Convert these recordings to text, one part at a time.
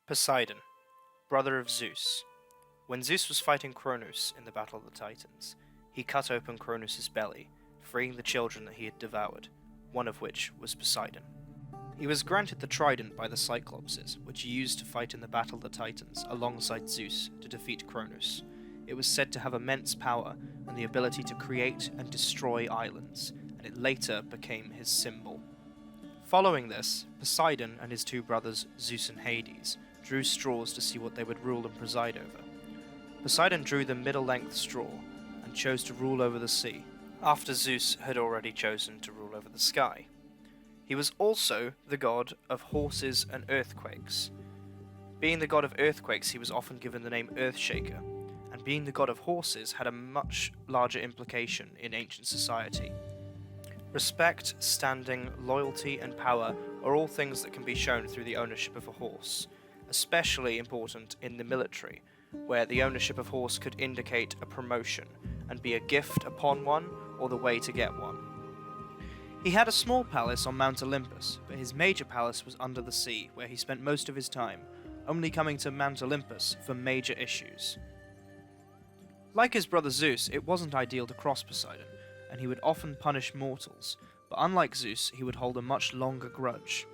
Poseidon, brother of Zeus. When Zeus was fighting Cronus in the Battle of the Titans, he cut open Cronus' belly, freeing the children that he had devoured, one of which was Poseidon. He was granted the trident by the Cyclopses, which he used to fight in the Battle of the Titans alongside Zeus to defeat Cronus. It was said to have immense power and the ability to create and destroy islands, and it later became his symbol. Following this, Poseidon and his two brothers, Zeus and Hades, drew straws to see what they would rule and preside over. Poseidon drew the middle-length straw and chose to rule over the sea, after Zeus had already chosen to rule over the sky. He was also the god of horses and earthquakes. Being the god of earthquakes, he was often given the name Earthshaker, and being the god of horses had a much larger implication in ancient society. Respect, standing, loyalty, and power are all things that can be shown through the ownership of a horse, especially important in the military, where the ownership of horse could indicate a promotion and be a gift upon one or the way to get one. He had a small palace on Mount Olympus, but his major palace was under the sea, where he spent most of his time, only coming to Mount Olympus for major issues. Like his brother Zeus, it wasn't ideal to cross Poseidon, and he would often punish mortals, but unlike Zeus, he would hold a much longer grudge.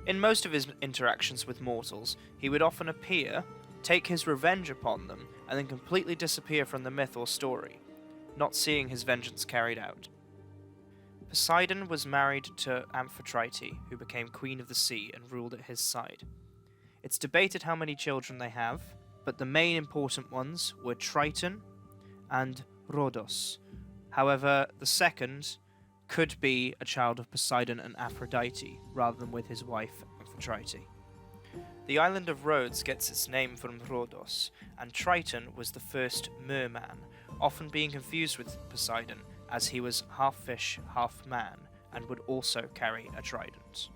In most of his interactions with mortals, he would often appear, take his revenge upon them, and then completely disappear from the myth or story, not seeing his vengeance carried out. Poseidon was married to Amphitrite, who became queen of the sea and ruled at his side. It's debated how many children they have, but the main important ones were Triton and Rhodos. However, the second could be a child of Poseidon and Aphrodite, rather than with his wife Amphitrite. The island of Rhodes gets its name from Rhodos, and Triton was the first merman, often being confused with Poseidon, as he was half fish, half man, and would also carry a trident.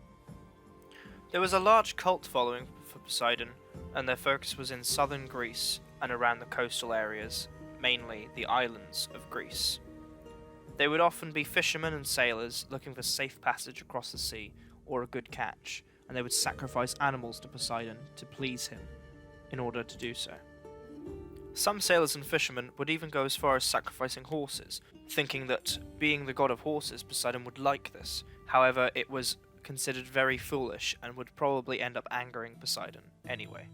There was a large cult following for Poseidon, and their focus was in southern Greece and around the coastal areas, mainly the islands of Greece. They would often be fishermen and sailors looking for safe passage across the sea or a good catch, and they would sacrifice animals to Poseidon to please him in order to do so. Some sailors and fishermen would even go as far as sacrificing horses, thinking that, being the god of horses, Poseidon would like this. However, it was considered very foolish and would probably end up angering Poseidon anyway.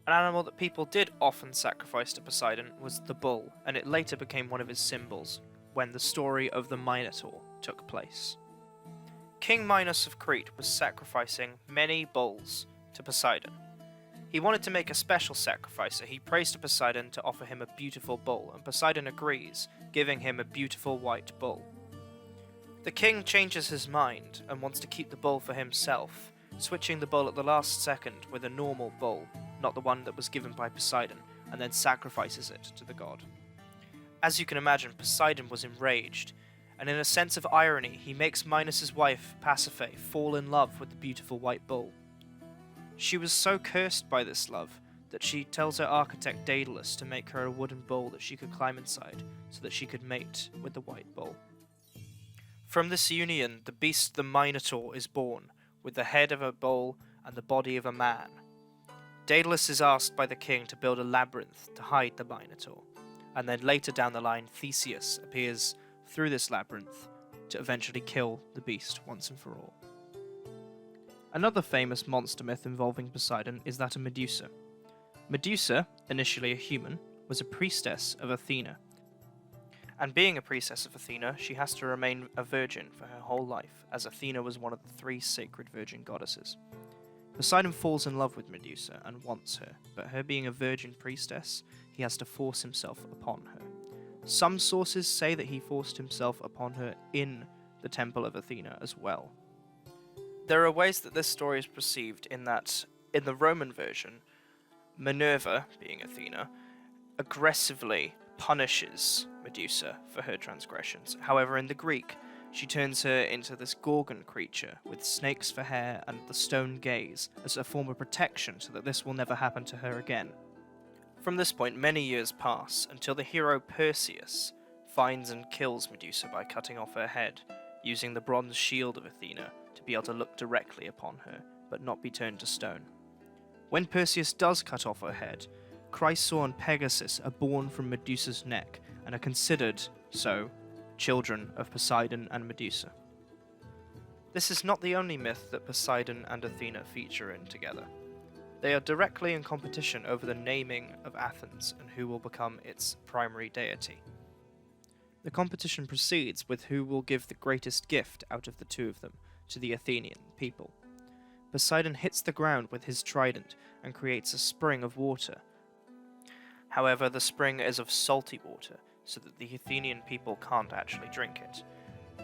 An animal that people did often sacrifice to Poseidon was the bull, and it later became one of his symbols when the story of the Minotaur took place. King Minos of Crete was sacrificing many bulls to Poseidon. He wanted to make a special sacrifice, so he prays to Poseidon to offer him a beautiful bull, and Poseidon agrees, giving him a beautiful white bull. The king changes his mind and wants to keep the bull for himself, switching the bull at the last second with a normal bull, not the one that was given by Poseidon, and then sacrifices it to the god. As you can imagine, Poseidon was enraged, and in a sense of irony, he makes Minos' wife, Pasiphae, fall in love with the beautiful white bull. She was so cursed by this love that she tells her architect Daedalus to make her a wooden bull that she could climb inside so that she could mate with the white bull. From this union, the beast the Minotaur is born, with the head of a bull and the body of a man. Daedalus is asked by the king to build a labyrinth to hide the Minotaur, and then later down the line Theseus appears through this labyrinth to eventually kill the beast once and for all. Another famous monster myth involving Poseidon is that of Medusa. Medusa, initially a human, was a priestess of Athena. And being a priestess of Athena, she has to remain a virgin for her whole life, as Athena was one of the three sacred virgin goddesses. Poseidon falls in love with Medusa and wants her, but her being a virgin priestess, he has to force himself upon her. Some sources say that he forced himself upon her in the temple of Athena as well. There are ways that this story is perceived in that, in the Roman version, Minerva, being Athena, aggressively punishes Medusa for her transgressions. However, in the Greek, she turns her into this Gorgon creature with snakes for hair and the stone gaze as a form of protection so that this will never happen to her again. From this point, many years pass until the hero Perseus finds and kills Medusa by cutting off her head, using the bronze shield of Athena to be able to look directly upon her, but not be turned to stone. When Perseus does cut off her head, Chrysaor and Pegasus are born from Medusa's neck and are considered, so, children of Poseidon and Medusa. This is not the only myth that Poseidon and Athena feature in together. They are directly in competition over the naming of Athens and who will become its primary deity. The competition proceeds with who will give the greatest gift out of the two of them to the Athenian people. Poseidon hits the ground with his trident and creates a spring of water. However, the spring is of salty water, so that the Athenian people can't actually drink it.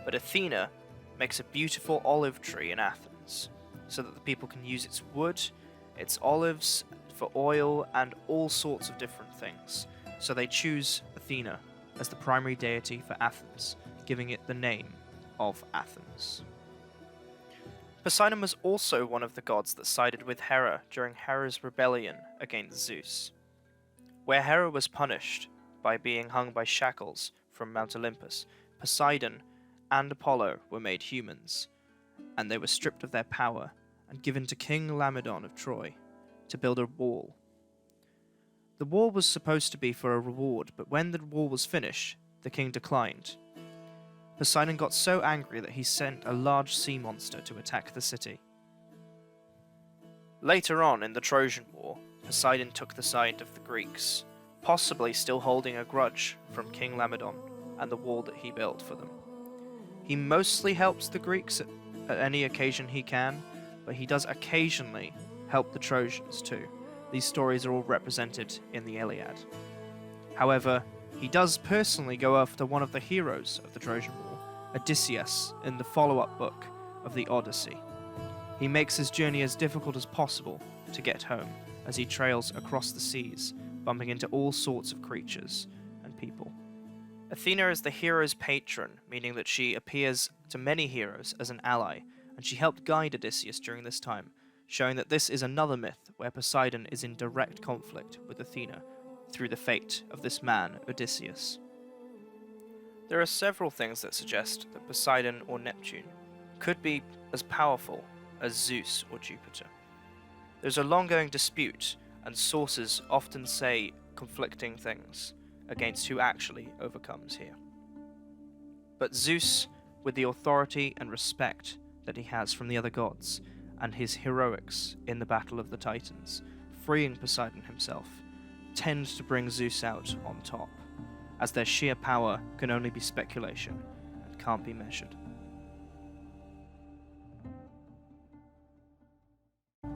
But Athena makes a beautiful olive tree in Athens, so that the people can use its wood, its olives, for oil, and all sorts of different things. So they choose Athena as the primary deity for Athens, giving it the name of Athens. Poseidon was also one of the gods that sided with Hera during Hera's rebellion against Zeus. Where Hera was punished by being hung by shackles from Mount Olympus, Poseidon and Apollo were made humans, and they were stripped of their power and given to King Laomedon of Troy to build a wall. The wall was supposed to be for a reward, but when the wall was finished, the king declined. Poseidon got so angry that he sent a large sea monster to attack the city. Later on in the Trojan War, Poseidon took the side of the Greeks, possibly still holding a grudge from King Laomedon and the wall that he built for them. He mostly helps the Greeks at any occasion he can, but he does occasionally help the Trojans too. These stories are all represented in the Iliad. However, he does personally go after one of the heroes of the Trojan War, Odysseus, in the follow-up book of the Odyssey. He makes his journey as difficult as possible to get home, as he trails across the seas, bumping into all sorts of creatures and people. Athena is the hero's patron, meaning that she appears to many heroes as an ally, and she helped guide Odysseus during this time, showing that this is another myth where Poseidon is in direct conflict with Athena through the fate of this man, Odysseus. There are several things that suggest that Poseidon or Neptune could be as powerful as Zeus or Jupiter. There's a long-going dispute, and sources often say conflicting things against who actually overcomes here. But Zeus, with the authority and respect that he has from the other gods, and his heroics in the Battle of the Titans, freeing Poseidon himself, tend to bring Zeus out on top, as their sheer power can only be speculation and can't be measured.